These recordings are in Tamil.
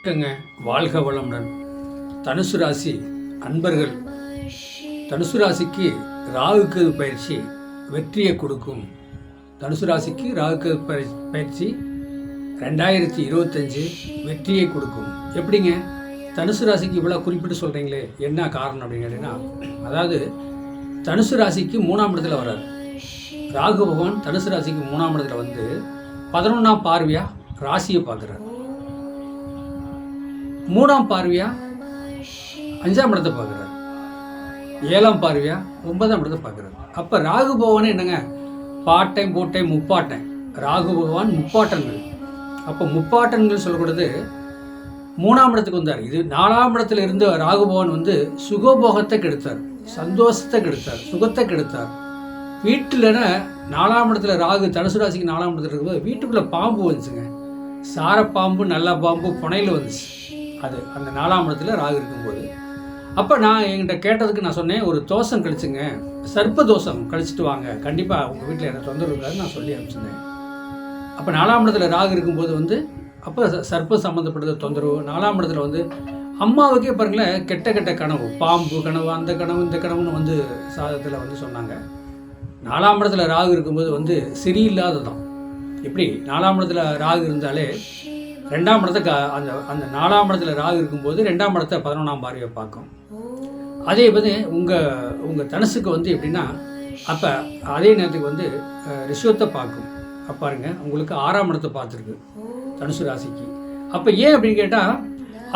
வணக்கங்க. வாழ்க வளமுடன். தனுசு ராசி அன்பர்கள், தனுசு ராசிக்கு ராகுகேது பயிற்சி வெற்றியை கொடுக்கும். தனுசு ராசிக்கு ராகுகேது பயிற்சி 2025 வெற்றியை கொடுக்கும். எப்படிங்க தனுசு ராசிக்கு இவ்வளோ குறிப்பிட்டு சொல்கிறீங்களே, என்ன காரணம் அப்படின்னு கேட்டிங்கன்னா, அதாவது தனுசு ராசிக்கு 3ஆம் இடத்துல வர்றார் ராகு பகவான். தனுசு ராசிக்கு 3ஆம் இடத்துல வந்து 11ஆம் பார்வையாக ராசியை பார்க்குறார். 3ஆம் பார்வையா 5ஆம் இடத்தை பார்க்குறாரு. 7ஆம் பார்வையா 9ஆம் இடத்தை பார்க்குறாரு. அப்போ ராகு பகவானே என்னங்க, பாட்டையும் போட்டையும் முப்பாட்டன். ராகு பகவான் முப்பாட்டன்கள். அப்போ முப்பாட்டன்கள் சொல்லக்கூடாது 3ஆம் இடத்துக்கு வந்தார். இது 4ஆம் இடத்துல இருந்த ராகு பகவான் வந்து சுகபோகத்தை கெடுத்தார், சந்தோஷத்தை கெடுத்தார், சுகத்தை கெடுத்தார். வீட்டில் 4ஆம் இடத்துல ராகு தனுசு ராசிக்கு 4ஆம் இடத்துல இருக்கும்போது வீட்டுக்குள்ளே பாம்பு வந்துச்சுங்க. சாரப்பாம்பு, நல்ல பாம்பு, புனையில் வந்துச்சு. அது அந்த 4ஆம் இடத்துல ராகு இருக்கும்போது. அப்போ நான் என்கிட்ட கேட்டதுக்கு நான் சொன்னேன், ஒரு தோஷம் கழிச்சுங்க, சர்ப்ப தோஷம் கழிச்சிட்டு வாங்க, கண்டிப்பாக உங்கள் வீட்டில் எனக்கு தொந்தரவு இருக்காது நான் சொல்லி அனுப்பிச்சிருந்தேன். அப்போ 4ஆம் இடத்துல ராகு இருக்கும்போது வந்து அப்போ சர்ப்ப சம்மந்தப்பட்டது தொந்தரவு. 4ஆம் இடத்துல வந்து அம்மாவுக்கே பாருங்களேன், கெட்ட கெட்ட கனவு, பாம்பு கனவு, அந்த கனவு இந்த கனவுன்னு வந்து சாதத்தில் வந்து சொன்னாங்க. 4ஆம் இடத்துல ராகு இருக்கும்போது வந்து சரியில்லாததான். எப்படி 4ஆம் இடத்துல ராகு இருந்தாலே 2ஆம் இடத்தை அந்த 4ஆம் இடத்துல ராகு இருக்கும்போது 2ஆம் இடத்தை 11ஆம் பார்வையை பார்க்கும். அதே வந்து உங்கள் தனுசுக்கு வந்து எப்படின்னா, அப்போ அதே நேரத்துக்கு வந்து ரிஷவத்தை பார்க்கும். அப்போ பாருங்க, உங்களுக்கு 6ஆம் இடத்தை பார்த்துருக்கு தனுசு ராசிக்கு. அப்போ ஏன் அப்படின்னு கேட்டால்,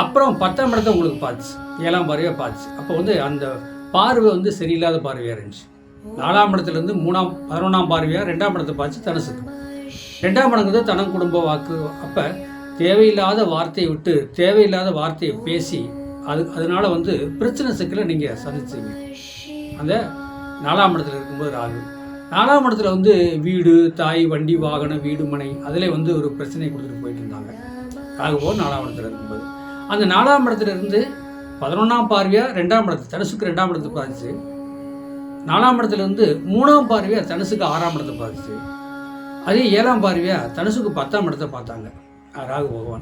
அப்புறம் 10ஆம் இடத்தை உங்களுக்கு பார்த்துச்சு, 7ஆம் பார்வையாக பார்த்துச்சு. அப்போ வந்து அந்த பார்வை வந்து சரியில்லாத பார்வையாக இருந்துச்சு. 4ஆம் இடத்துலேருந்து 11ஆம் பார்வையாக 2ஆம் இடத்தை பார்த்து தனுசுக்கு. 2ஆம் இடங்கிறது தனம், குடும்ப, வாக்கு. அப்போ தேவையில்லாத வார்த்தையை விட்டு தேவையில்லாத வார்த்தையை பேசி அதனால வந்து பிரச்சனை சிக்கலை நீங்கள் சந்திச்சிங்க. அந்த 4ஆம் இடத்துல இருக்கும்போது ராகு 4ஆம் இடத்துல வந்து வீடு, தாய், வண்டி, வாகனம், வீடு, மனை, அதில் வந்து ஒரு பிரச்சனையை கொடுத்துட்டு போயிட்டு இருந்தாங்க. ராகுவோ 4ஆம் இடத்துல இருக்கும்போது அந்த 4ஆம் இடத்துல இருந்து 11ஆம் பார்வையாக 2ஆம் இடத்து தனுசுக்கு 2ஆம் இடத்தை பார்த்துச்சு. 4ஆம் இடத்துல இருந்து 3ஆம் பார்வையாக தனுசுக்கு 6ஆம் இடத்தை பார்த்துச்சு. அதே 7ஆம் பார்வையாக தனுசுக்கு 10ஆம் இடத்தை பார்த்தாங்க ராகு பகவான்.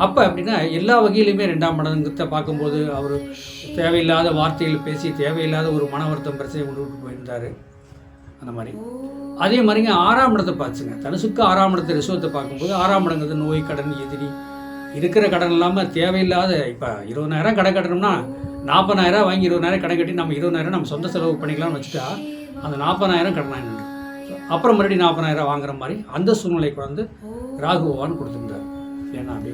அப்போ அப்படின்னா எல்லா வகையிலுமே 2ஆம் இடத்தை பார்க்கும்போது அவர் தேவையில்லாத வார்த்தைகள் பேசி தேவையில்லாத ஒரு மன வருத்தம் பிரச்சனை கொண்டு விட்டு போயிருந்தார். அந்த மாதிரி அதே மாதிரிங்க 6ஆம் இடத்தை பார்த்துங்க. தனுசுக்கு 6ஆம் இடத்தை ரிஷவத்தை பார்க்கும்போது 6ஆம் இடங்கிறது நோய், கடன், எதிரி, இருக்கிற கடன் இல்லாமல் தேவையில்லாத. இப்போ 20,000 கடை கட்டணும்னா 40,000 வாங்கி 20,000 கடை கட்டி நம்ம 20,000 நம்ம சொந்த செலவு பண்ணிக்கலாம்னு வச்சுட்டா அந்த 40,000 கடனாக அப்புறம் மறுபடியும் 40,000 வாங்குற மாதிரி அந்த சூழ்நிலைக்கு வந்து ராகு பகவான் கொடுத்துருந்தார். ஏன்னா அப்படி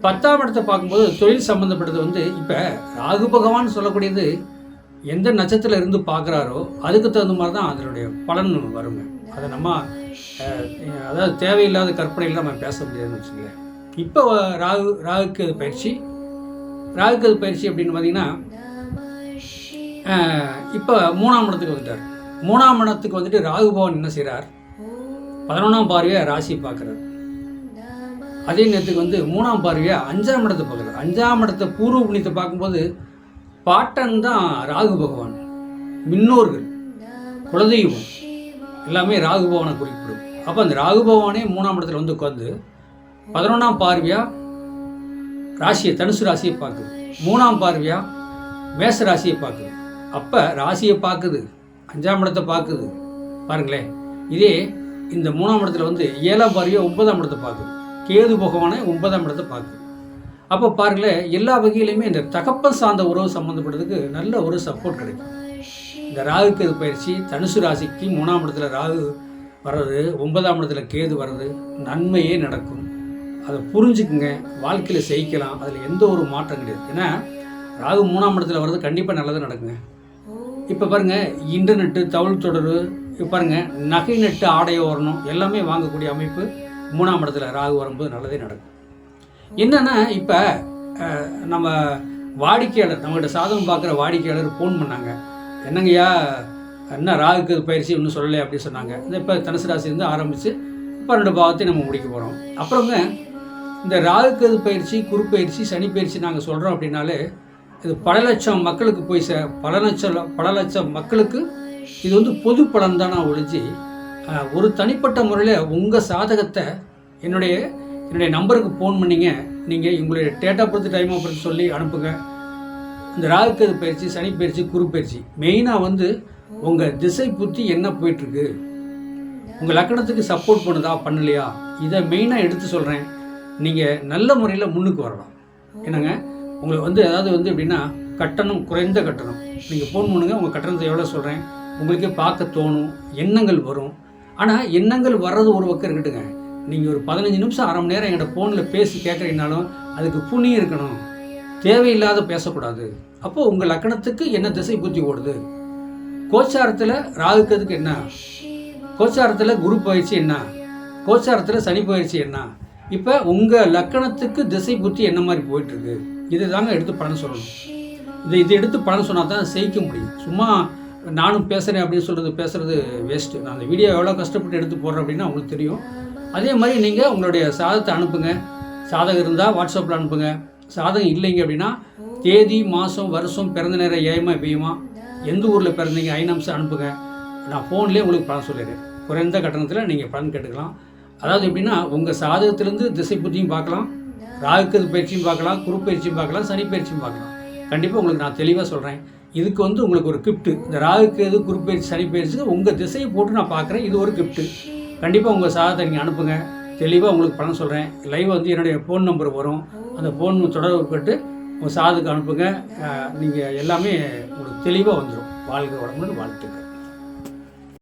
10ஆம் இடத்தை பார்க்கும்போது தொழில் சம்மந்தப்பட்டது வந்து இப்போ ராகு பகவான் சொல்லக்கூடியது எந்த நட்சத்திரத்தில் இருந்து பார்க்குறாரோ அதுக்கு தகுந்த மாதிரி தான் அதனுடைய பலன் வருங்க. அதை நம்ம அதாவது தேவையில்லாத கற்பனையில் நம்ம பேச முடியாதுன்னு வச்சுக்கல. இப்போ ராகுகேது பயிற்சி அப்படின்னு பார்த்தீங்கன்னா, இப்போ 3ஆம் இடத்துக்கு வந்துட்டார். 3ஆம் இடத்துக்கு வந்துட்டு ராகு பகவான் என்ன செய்கிறார், 11ஆம் பார்வையாக ராசியை பார்க்குறாரு. அதே நேரத்துக்கு வந்து 3ஆம் பார்வையாக 5ஆம் இடத்தை பார்க்குறாரு. 5ஆம் இடத்தை பூர்வ புண்ணியத்தை பார்க்கும்போது பாட்டன் தான் ராகு பகவான். முன்னோர்கள், குலதெய்வம் எல்லாமே ராகு பகவானை குறிப்பிடும். அப்போ அந்த ராகு பகவானே 3ஆம் இடத்துல வந்து உட்காந்து 11ஆம் பார்வையாக ராசியை தனுசு ராசியை பார்க்குது. 3ஆம் பார்வையாக மேச ராசியை பார்க்குது. அப்போ ராசியை பார்க்குது, 5ஆம் இடத்தை பார்க்குது. பாருங்களேன், இதே இந்த 3ஆம் இடத்துல வந்து 7ஆம் பார்வையாக 9ஆம் இடத்தை பார்க்குது. கேது பகவானை 9ஆம் இடத்தை பார்க்குது. அப்போ பாருங்களேன், எல்லா வகையிலையுமே இந்த தகப்பன் சார்ந்த உறவு சம்மந்தப்பட்டதுக்கு நல்ல ஒரு சப்போர்ட் கிடைக்கும். இந்த ராகுகேது பயிற்சி தனுசு ராசிக்கு 3ஆம் இடத்துல ராகு வர்றது, 9ஆம் இடத்துல கேது வர்றது நன்மையே நடக்கும். அதை புரிஞ்சுக்குங்க, வாழ்க்கையில் ஜெயிக்கலாம். அதில் எந்த ஒரு மாற்றம் கிடையாது. ஏன்னா ராகு 3ஆம் இடத்துல வர்றது கண்டிப்பாக நல்லது நடக்குங்க. இப்போ பாருங்கள், இன்டர்நெட்டு, தகவல் தொடர்பு, இப்போ பாருங்கள், நகை நட்டு, ஆடை ஓரணும் எல்லாமே வாங்கக்கூடிய அமைப்பு 3ஆம் இடத்துல ராகு வரும்போது நல்லதே நடக்கும். என்னென்னா, இப்போ நம்ம வாடிக்கையாளர், நம்மகிட்ட சாதகம் பார்க்குற வாடிக்கையாளர் ஃபோன் பண்ணாங்க, என்னங்கய்யா என்ன ராகுகேது பயிற்சி ஒன்றும் சொல்லலை அப்படின்னு சொன்னாங்க. இப்போ தனுசு ராசிலேருந்து ஆரம்பித்து 12 பாவத்தையும் நம்ம முடிக்க போகிறோம். அப்புறங்க இந்த ராகுகேது பயிற்சி, குரு பயிற்சி, சனி பயிற்சி நாங்கள் சொல்கிறோம் அப்படின்னாலே இது பல லட்சம் மக்களுக்கு போய் பல லட்சம் மக்களுக்கு இது வந்து பொது பலன் தானே ஒழிஞ்சு ஒரு தனிப்பட்ட முறையில் உங்கள் சாதகத்தை என்னுடைய என்னுடைய நம்பருக்கு ஃபோன் பண்ணிங்க, நீங்கள் உங்களுடைய date of birth, time of birth சொல்லி அனுப்புங்க. இந்த ராகுகேது பயிற்சி, சனி பயிற்சி, குரு பயிற்சி மெயினாக வந்து உங்கள் திசை புத்தி என்ன போயிட்டுருக்கு, உங்கள் லக்கணத்துக்கு சப்போர்ட் பண்ணுதா பண்ணலையா, இதை மெயினாக எடுத்து சொல்கிறேன். நீங்கள் நல்ல முறையில் முன்னுக்கு வரலாம். என்னங்க, உங்களுக்கு வந்து அதாவது வந்து எப்படின்னா கட்டணம், குறைந்த கட்டணம். நீங்கள் ஃபோன் பண்ணுங்க, உங்கள் கட்டணத்தை எவ்வளோ சொல்கிறேன், உங்களுக்கே பார்க்க தோணும், எண்ணங்கள் வரும். ஆனால் எண்ணங்கள் வர்றது ஒரு பக்கம் இருக்கட்டுங்க, நீங்கள் ஒரு 15 நிமிஷம் அரை மணி நேரம் எங்கள்கிட்ட ஃபோனில் பேசி கேட்குறீங்கனாலும் அதுக்கு புண்ணியம் இருக்கணும். தேவையில்லாத பேசக்கூடாது. அப்போது உங்கள் லக்கணத்துக்கு என்ன திசை புத்தி ஓடுது, கோச்சாரத்தில் ராகுக்கதுக்கு என்ன, கோச்சாரத்தில் குரு பயிற்சி என்ன, கோச்சாரத்தில் சனி பயிற்சி என்ன, இப்போ உங்கள் லக்கணத்துக்கு திசை புத்தி என்ன மாதிரி போயிட்டுருக்கு, இதை தாங்க எடுத்து பலன் சொல்லணும். இது எடுத்து பலன் சொன்னால் தான் செய்ய முடியும். சும்மா நானும் பேசுகிறேன் அப்படின்னு பேசுகிறது வேஸ்ட்டு. நான் அந்த வீடியோ எவ்வளோ கஷ்டப்பட்டு எடுத்து போடுறேன் அப்படின்னா உங்களுக்கு தெரியும். அதே மாதிரி நீங்கள் உங்களுடைய சாதத்தை அனுப்புங்க. சாதகம் இருந்தால் வாட்ஸ்அப்பில் அனுப்புங்க. சாதகம் இல்லைங்க அப்படின்னா தேதி, மாதம், வருஷம், பிறந்த நேரம், ஏமா பெய்யுமா, எந்த ஊரில் பிறந்தீங்க, ஐநம்சம் அனுப்புங்க. நான் ஃபோன்லேயே உங்களுக்கு பலன் சொல்லிடுறேன். குறைந்த கட்டணத்தில் நீங்கள் பலன் கேட்டுக்கலாம். அதாவது எப்படின்னா உங்கள் சாதகத்திலேருந்து திசை புத்தியும் பார்க்கலாம், ராகுக்கது பயிற்சியும் பார்க்கலாம், குரு பயிற்சியும் பார்க்கலாம், சனி பயிற்சியும் பார்க்கலாம். கண்டிப்பாக உங்களுக்கு நான் தெளிவாக சொல்கிறேன். இதுக்கு வந்து உங்களுக்கு ஒரு கிஃப்ட்டு. இந்த ராகுக்கது, குரு பயிற்சி, சனி பயிற்சிக்கு உங்கள் திசையை போட்டு நான் பார்க்குறேன். இது ஒரு கிஃப்ட்டு. கண்டிப்பாக உங்கள் சாதத்தை நீங்கள் அனுப்புங்க. தெளிவாக உங்களுக்கு பலன் சொல்கிறேன். லைவ் வந்து என்னுடைய ஃபோன் நம்பர் வரும். அந்த ஃபோன் தொடர்பு பட்டு உங்கள் சாதத்துக்கு அனுப்புங்க. நீங்கள் எல்லாமே உங்களுக்கு தெளிவாக வந்துடும். வாழ்க்கை வளமுடன் வாழ்த்துக்கள்.